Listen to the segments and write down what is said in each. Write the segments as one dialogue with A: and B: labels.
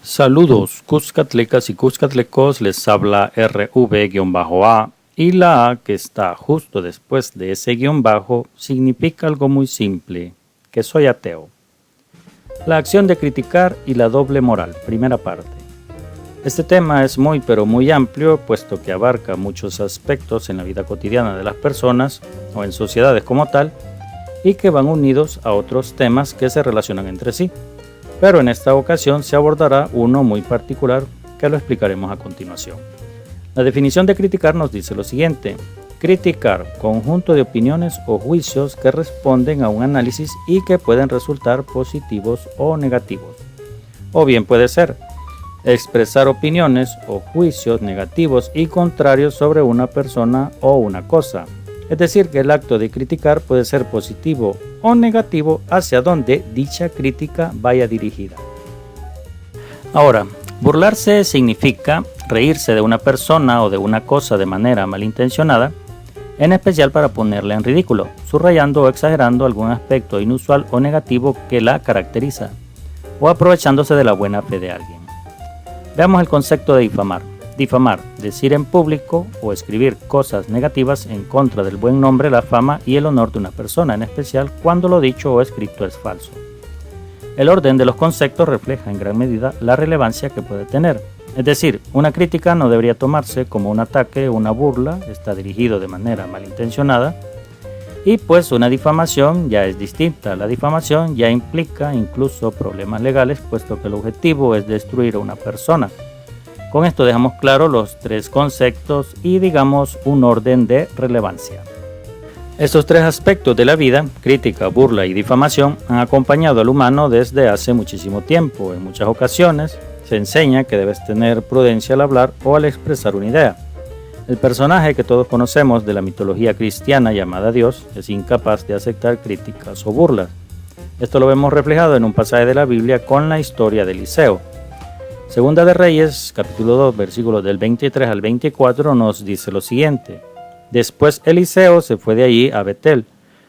A: Saludos, Cuscatlecas y Cuscatlecos, les habla RV-A y la A que está justo después de ese guión bajo significa algo muy simple, que soy ateo. La acción de criticar y la doble moral, primera parte. Este tema es muy amplio, puesto que abarca muchos aspectos en la vida cotidiana de las personas o en sociedades como tal, y que van unidos a otros temas que se relacionan entre sí. Pero en esta ocasión se abordará uno muy particular que lo explicaremos a continuación. La definición de criticar nos dice lo siguiente: criticar, conjunto de opiniones o juicios que responden a un análisis y que pueden resultar positivos o negativos. O bien puede ser expresar opiniones o juicios negativos y contrarios sobre una persona o una cosa. Es decir, que el acto de criticar puede ser positivo o negativo hacia donde dicha crítica vaya dirigida. Ahora, burlarse significa reírse de una persona o de una cosa de manera malintencionada, en especial para ponerla en ridículo, subrayando o exagerando algún aspecto inusual o negativo que la caracteriza, o aprovechándose de la buena fe de alguien. Veamos el concepto de difamar. Difamar, decir en público o escribir cosas negativas en contra del buen nombre, la fama y el honor de una persona, en especial cuando lo dicho o escrito es falso. El orden de los conceptos refleja en gran medida la relevancia que puede tener. Es decir, una crítica no debería tomarse como un ataque o una burla, está dirigido de manera malintencionada, y pues una difamación ya es distinta. La difamación ya implica incluso problemas legales, puesto que el objetivo es destruir a una persona. Con esto dejamos claro los tres conceptos y digamos un orden de relevancia. Estos tres aspectos de la vida, crítica, burla y difamación, han acompañado al humano desde hace muchísimo tiempo. En muchas ocasiones se enseña que debes tener prudencia al hablar o al expresar una idea. El personaje que todos conocemos de la mitología cristiana llamada Dios es incapaz de aceptar críticas o burlas. Esto lo vemos reflejado en un pasaje de la Biblia con la historia de Eliseo. Segunda de Reyes, capítulo 2, versículos del 23 al 24 nos dice lo siguiente: después Eliseo se fue de allí a Betel.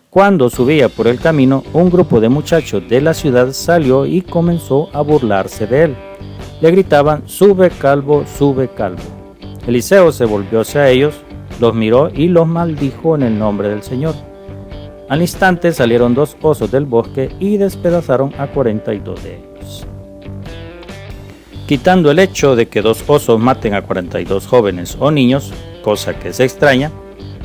A: Cuando subía por el camino, un grupo de muchachos de la ciudad salió y comenzó a burlarse de él. Le gritaban: sube calvo, sube calvo. Eliseo se volvió hacia ellos, los miró y los maldijo en el nombre del Señor. Al instante salieron dos osos del bosque y despedazaron a 42 de ellos. Quitando el hecho de que dos osos maten a 42 jóvenes o niños, cosa que es extraña,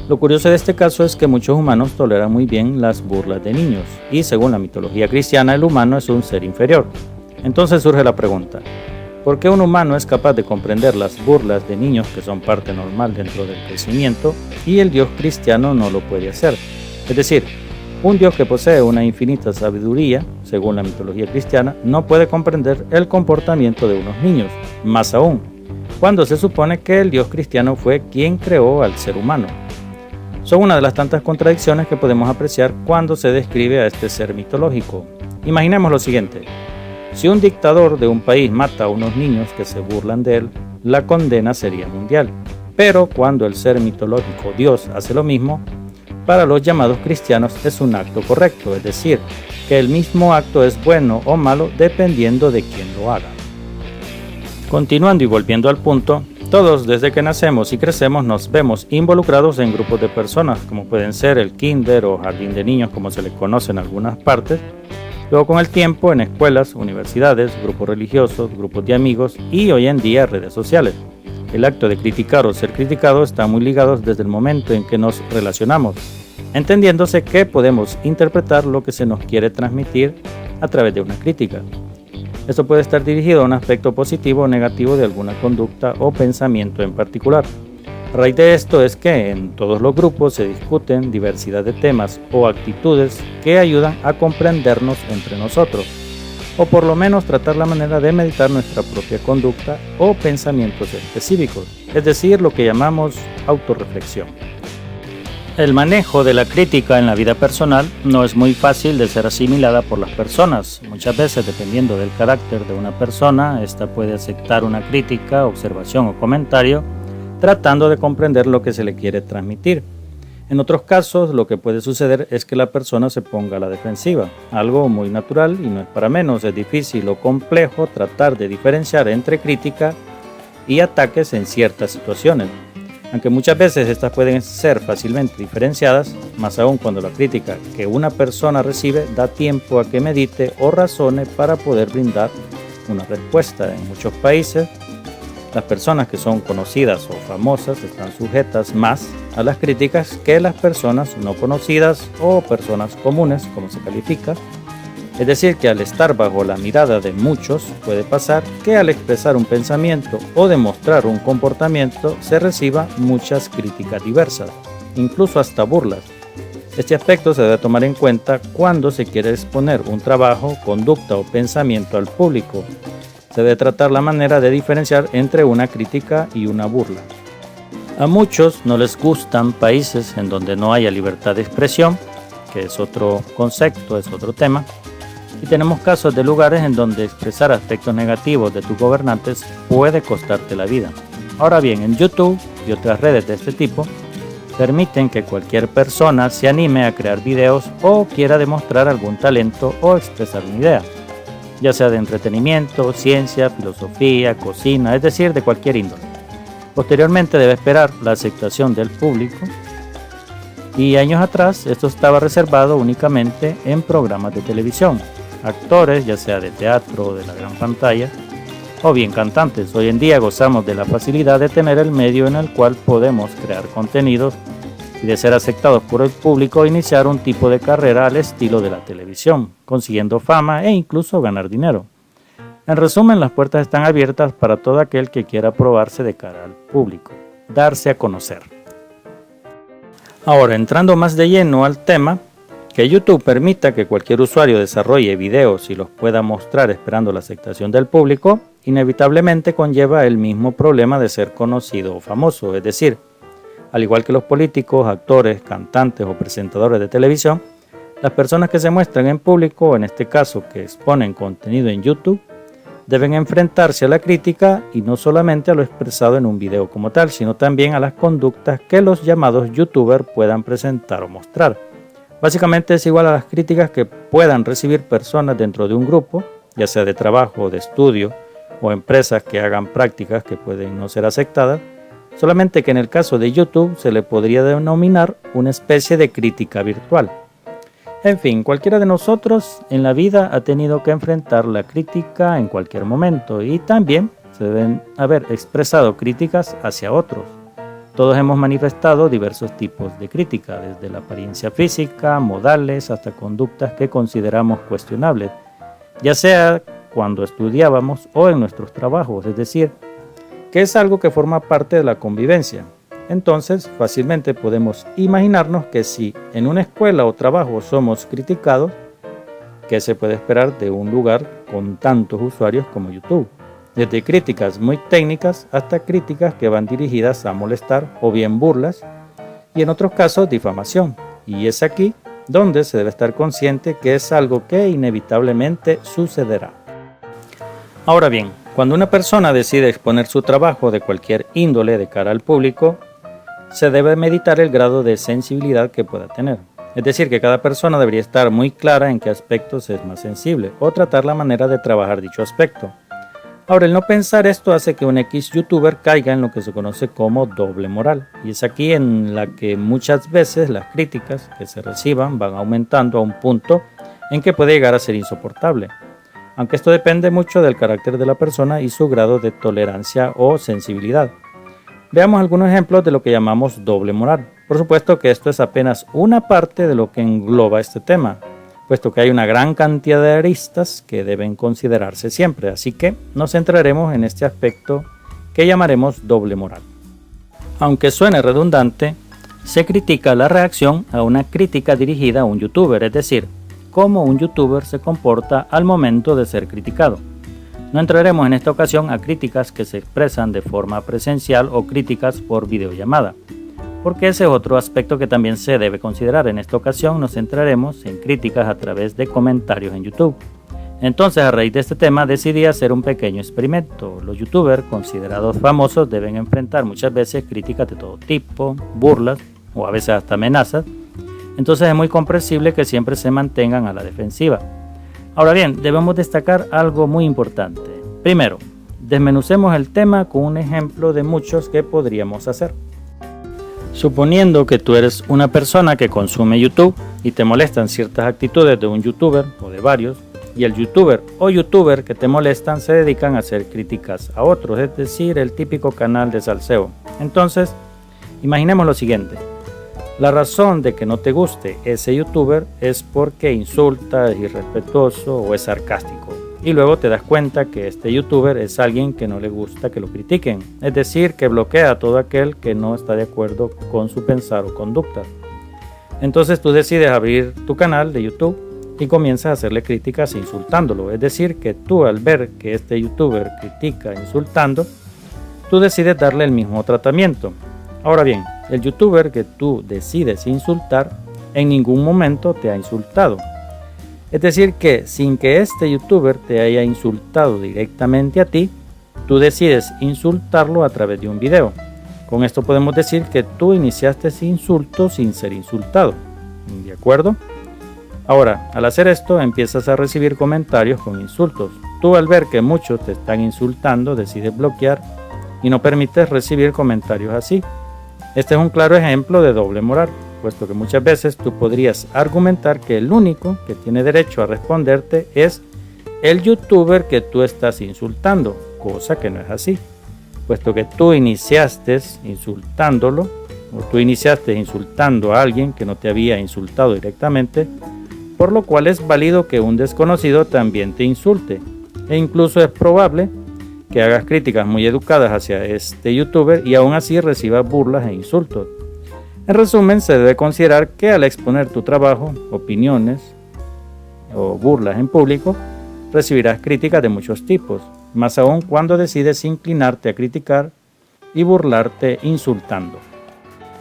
A: lo curioso de este caso es que muchos humanos toleran muy bien las burlas de niños, y según la mitología cristiana el humano es un ser inferior. Entonces surge la pregunta: ¿por qué un humano es capaz de comprender las burlas de niños, que son parte normal dentro del crecimiento, y el Dios cristiano no lo puede hacer? Es decir, un Dios que posee una infinita sabiduría, según la mitología cristiana, no puede comprender el comportamiento de unos niños, más aún, cuando se supone que el Dios cristiano fue quien creó al ser humano. Son una de las tantas contradicciones que podemos apreciar cuando se describe a este ser mitológico. Imaginemos lo siguiente: si un dictador de un país mata a unos niños que se burlan de él, la condena sería mundial. Pero cuando el ser mitológico Dios hace lo mismo, para los llamados cristianos es un acto correcto, es decir, que el mismo acto es bueno o malo dependiendo de quién lo haga. Continuando y volviendo al punto, todos desde que nacemos y crecemos nos vemos involucrados en grupos de personas, como pueden ser el kinder o jardín de niños, como se le conoce en algunas partes. Luego, con el tiempo, en escuelas, universidades, grupos religiosos, grupos de amigos y hoy en día redes sociales. El acto de criticar o ser criticado está muy ligado desde el momento en que nos relacionamos, entendiéndose que podemos interpretar lo que se nos quiere transmitir a través de una crítica. Esto puede estar dirigido a un aspecto positivo o negativo de alguna conducta o pensamiento en particular. A raíz de esto es que en todos los grupos se discuten diversidad de temas o actitudes que ayudan a comprendernos entre nosotros, o por lo menos tratar la manera de meditar nuestra propia conducta o pensamientos específicos, es decir, lo que llamamos autorreflexión. El manejo de la crítica en la vida personal no es muy fácil de ser asimilada por las personas. Muchas veces, dependiendo del carácter de una persona, ésta puede aceptar una crítica, observación o comentario, tratando de comprender lo que se le quiere transmitir. En otros casos, lo que puede suceder es que la persona se ponga a la defensiva, algo muy natural y no es para menos. Es difícil o complejo tratar de diferenciar entre crítica y ataques en ciertas situaciones. Aunque muchas veces estas pueden ser fácilmente diferenciadas, más aún cuando la crítica que una persona recibe da tiempo a que medite o razone para poder brindar una respuesta. En muchos países, las personas que son conocidas o famosas están sujetas más a las críticas que las personas no conocidas o personas comunes, como se califica. Es decir, que al estar bajo la mirada de muchos, puede pasar que al expresar un pensamiento o demostrar un comportamiento se reciba muchas críticas diversas, incluso hasta burlas. Este aspecto se debe tomar en cuenta cuando se quiere exponer un trabajo, conducta o pensamiento al público. Se debe tratar la manera de diferenciar entre una crítica y una burla. A muchos no les gustan países en donde no haya libertad de expresión, que es otro concepto, es otro tema. Y tenemos casos de lugares en donde expresar aspectos negativos de tus gobernantes puede costarte la vida. Ahora bien, en YouTube y otras redes de este tipo, permiten que cualquier persona se anime a crear videos o quiera demostrar algún talento o expresar una idea, ya sea de entretenimiento, ciencia, filosofía, cocina, es decir, de cualquier índole. Posteriormente debe esperar la aceptación del público y años atrás esto estaba reservado únicamente en programas de televisión. Actores, ya sea de teatro o de la gran pantalla, o bien cantantes. Hoy en día gozamos de la facilidad de tener el medio en el cual podemos crear contenidos y de ser aceptados por el público iniciar un tipo de carrera al estilo de la televisión, consiguiendo fama e incluso ganar dinero. En resumen, las puertas están abiertas para todo aquel que quiera probarse de cara al público, darse a conocer. Ahora, entrando más de lleno al tema, que YouTube permita que cualquier usuario desarrolle videos y los pueda mostrar esperando la aceptación del público, inevitablemente conlleva el mismo problema de ser conocido o famoso, es decir, al igual que los políticos, actores, cantantes o presentadores de televisión, las personas que se muestran en público, en este caso que exponen contenido en YouTube, deben enfrentarse a la crítica y no solamente a lo expresado en un video como tal, sino también a las conductas que los llamados youtubers puedan presentar o mostrar. Básicamente es igual a las críticas que puedan recibir personas dentro de un grupo, ya sea de trabajo o de estudio, o empresas que hagan prácticas que pueden no ser aceptadas, solamente que en el caso de YouTube se le podría denominar una especie de crítica virtual. En fin, cualquiera de nosotros en la vida ha tenido que enfrentar la crítica en cualquier momento y también se deben haber expresado críticas hacia otros. Todos hemos manifestado diversos tipos de crítica, desde la apariencia física, modales, hasta conductas que consideramos cuestionables, ya sea cuando estudiábamos o en nuestros trabajos, es decir, que es algo que forma parte de la convivencia. Entonces, fácilmente podemos imaginarnos que si en una escuela o trabajo somos criticados, ¿qué se puede esperar de un lugar con tantos usuarios como YouTube? Desde críticas muy técnicas hasta críticas que van dirigidas a molestar o bien burlas, y en otros casos difamación. Y es aquí donde se debe estar consciente que es algo que inevitablemente sucederá. Ahora bien, cuando una persona decide exponer su trabajo de cualquier índole de cara al público, se debe meditar el grado de sensibilidad que pueda tener. Es decir, que cada persona debería estar muy clara en qué aspectos es más sensible o tratar la manera de trabajar dicho aspecto. Ahora, el no pensar esto hace que un X youtuber caiga en lo que se conoce como doble moral, y es aquí en la que muchas veces las críticas que se reciban van aumentando a un punto en que puede llegar a ser insoportable, aunque esto depende mucho del carácter de la persona y su grado de tolerancia o sensibilidad. Veamos algunos ejemplos de lo que llamamos doble moral. Por supuesto que esto es apenas una parte de lo que engloba este tema, puesto que hay una gran cantidad de aristas que deben considerarse siempre, así que nos centraremos en este aspecto que llamaremos doble moral. Aunque suene redundante, se critica la reacción a una crítica dirigida a un youtuber, es decir, cómo un youtuber se comporta al momento de ser criticado. No entraremos en esta ocasión a críticas que se expresan de forma presencial o críticas por videollamada, porque ese es otro aspecto que también se debe considerar. En esta ocasión nos centraremos en críticas a través de comentarios en YouTube. Entonces, a raíz de este tema, decidí hacer un pequeño experimento. Los youtubers considerados famosos deben enfrentar muchas veces críticas de todo tipo, burlas, o a veces hasta amenazas, entonces es muy comprensible que siempre se mantengan a la defensiva. Ahora bien, debemos destacar algo muy importante. Primero, desmenucemos el tema con un ejemplo de muchos que podríamos hacer. Suponiendo que tú eres una persona que consume YouTube y te molestan ciertas actitudes de un youtuber o de varios, y el youtuber o youtuber que te molestan se dedican a hacer críticas a otros, es decir, el típico canal de salseo. Entonces, imaginemos lo siguiente. La razón de que no te guste ese youtuber es porque insulta, es irrespetuoso o es sarcástico. Y luego te das cuenta que este youtuber es alguien que no le gusta que lo critiquen, es decir, que bloquea a todo aquel que no está de acuerdo con su pensar o conducta. Entonces tú decides abrir tu canal de YouTube y comienzas a hacerle críticas insultándolo, es decir, que tú al ver que este youtuber critica insultando, tú decides darle el mismo tratamiento. Ahora bien, el youtuber que tú decides insultar en ningún momento te ha insultado. Es decir que sin que este youtuber te haya insultado directamente a ti, tú decides insultarlo a través de un video. Con esto podemos decir que tú iniciaste ese insulto sin ser insultado. ¿De acuerdo? Ahora, al hacer esto empiezas a recibir comentarios con insultos. Tú al ver que muchos te están insultando decides bloquear y no permites recibir comentarios así. Este es un claro ejemplo de doble moral, puesto que muchas veces tú podrías argumentar que el único que tiene derecho a responderte es el youtuber que tú estás insultando, cosa que no es así, puesto que tú iniciaste insultándolo o tú iniciaste insultando a alguien que no te había insultado directamente, por lo cual es válido que un desconocido también te insulte, e incluso es probable que hagas críticas muy educadas hacia este youtuber y aún así recibas burlas e insultos. En resumen, se debe considerar que al exponer tu trabajo, opiniones o burlas en público, recibirás críticas de muchos tipos, más aún cuando decides inclinarte a criticar y burlarte insultando.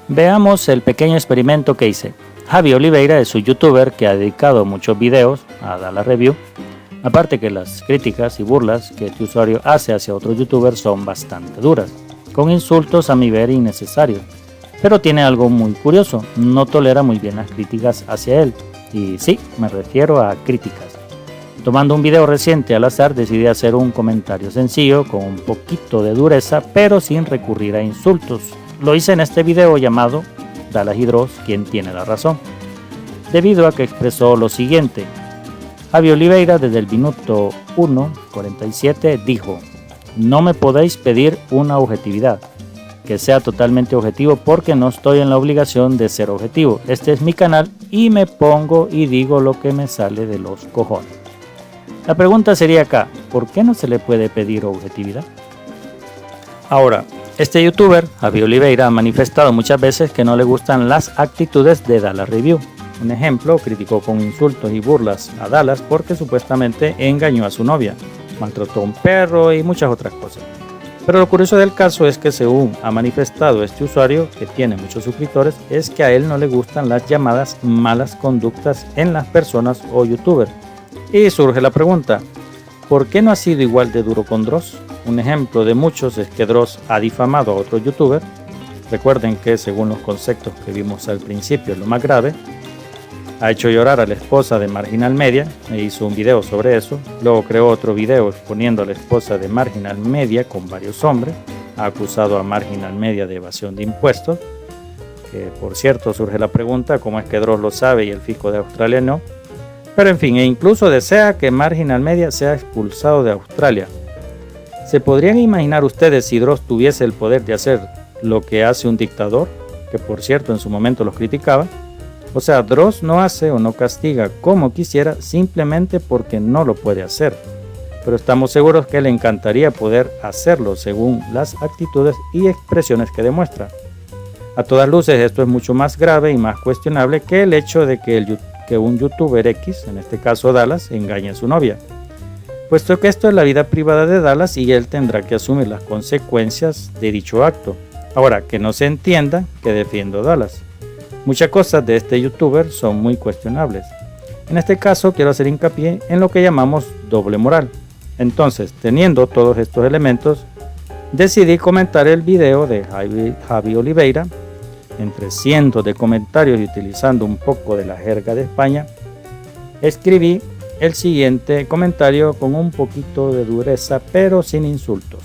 A: Veamos el pequeño experimento que hice. Javi Oliveira es un youtuber que ha dedicado muchos videos a Dallas Review. Aparte que las críticas y burlas que este usuario hace hacia otros youtubers son bastante duras, con insultos a mi ver innecesarios. Pero tiene algo muy curioso, no tolera muy bien las críticas hacia él. Y sí, me refiero a críticas. Tomando un video reciente al azar decidí hacer un comentario sencillo con un poquito de dureza, pero sin recurrir a insultos. Lo hice en este video llamado Dallas y Dross, ¿quién tiene la razón? Debido a que expresó lo siguiente. Javi Oliveira desde el minuto 1:47 dijo: no me podéis pedir una objetividad, que sea totalmente objetivo porque no estoy en la obligación de ser objetivo. Este es mi canal y me pongo y digo lo que me sale de los cojones. La pregunta sería acá, ¿por qué no se le puede pedir objetividad? Ahora, este youtuber, Javi Oliveira, ha manifestado muchas veces que no le gustan las actitudes de Dallas Review. Un ejemplo, criticó con insultos y burlas a Dallas porque supuestamente engañó a su novia, maltrató a un perro y muchas otras cosas. Pero lo curioso del caso es que según ha manifestado este usuario, que tiene muchos suscriptores, es que a él no le gustan las llamadas malas conductas en las personas o youtubers. Y surge la pregunta, ¿por qué no ha sido igual de duro con Dross? Un ejemplo de muchos es que Dross ha difamado a otro youtuber. Recuerden que según los conceptos que vimos al principio, lo más grave, ha hecho llorar a la esposa de Marginal Media e hizo un video sobre eso. Luego creó otro video exponiendo a la esposa de Marginal Media con varios hombres. Ha acusado a Marginal Media de evasión de impuestos. Que por cierto surge la pregunta, ¿cómo es que Dross lo sabe y el fisco de Australia no? Pero en fin, e incluso desea que Marginal Media sea expulsado de Australia. ¿Se podrían imaginar ustedes si Dross tuviese el poder de hacer lo que hace un dictador? Que por cierto en su momento los criticaba. O sea, Dross no hace o no castiga como quisiera simplemente porque no lo puede hacer. Pero estamos seguros que le encantaría poder hacerlo según las actitudes y expresiones que demuestra. A todas luces esto es mucho más grave y más cuestionable que el hecho de que un youtuber X, en este caso Dallas, engañe a su novia. Puesto que esto es la vida privada de Dallas y él tendrá que asumir las consecuencias de dicho acto. Ahora, que no se entienda que defiendo a Dallas. Muchas cosas de este youtuber son muy cuestionables. En este caso quiero hacer hincapié en lo que llamamos doble moral. Entonces, teniendo todos estos elementos, decidí comentar el video de Javi Oliveira entre cientos de comentarios y utilizando un poco de la jerga de España, escribí el siguiente comentario con un poquito de dureza, pero sin insultos.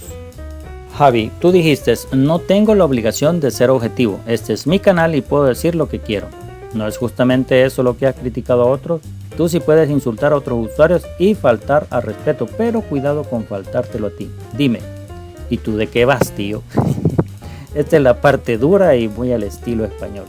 A: Javi, tú dijiste, no tengo la obligación de ser objetivo. Este es mi canal y puedo decir lo que quiero. ¿No es justamente eso lo que has criticado a otros? Tú sí puedes insultar a otros usuarios y faltar al respeto, pero cuidado con faltártelo a ti. Dime, ¿y tú de qué vas, tío? Esta es la parte dura y muy al estilo español.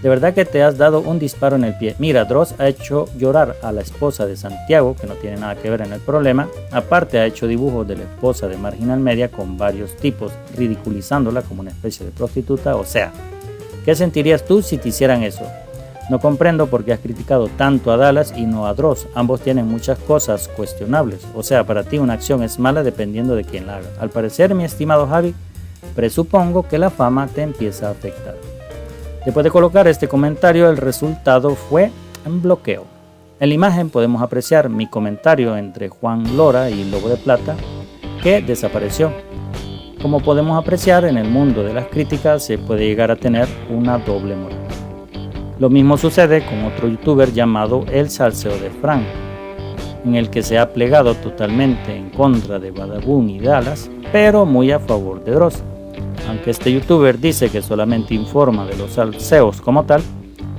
A: De verdad que te has dado un disparo en el pie. Mira, Dross ha hecho llorar a la esposa de Santiago, que no tiene nada que ver en el problema. Aparte ha hecho dibujos de la esposa de Marginal Media con varios tipos, ridiculizándola como una especie de prostituta. O sea, ¿qué sentirías tú si te hicieran eso? No comprendo por qué has criticado tanto a Dallas y no a Dross. Ambos tienen muchas cosas cuestionables. O sea, para ti una acción es mala dependiendo de quién la haga. Al parecer, mi estimado Javi, presupongo que la fama te empieza a afectar. Después de colocar este comentario, el resultado fue un bloqueo. En la imagen podemos apreciar mi comentario entre Juan Lora y Lobo de Plata, que desapareció. Como podemos apreciar, en el mundo de las críticas se puede llegar a tener una doble moral. Lo mismo sucede con otro youtuber llamado El Salseo de Frank, en el que se ha plegado totalmente en contra de Badabun y Dallas, pero muy a favor de Dross. Aunque este youtuber dice que solamente informa de los salseos como tal,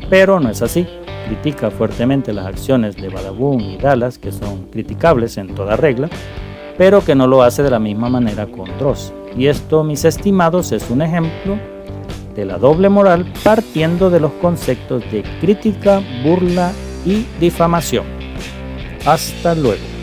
A: pero no es así. Critica fuertemente las acciones de Badabun y Dallas, que son criticables en toda regla, pero que no lo hace de la misma manera con Dross. Y esto, mis estimados, es un ejemplo de la doble moral partiendo de los conceptos de crítica, burla y difamación. Hasta luego.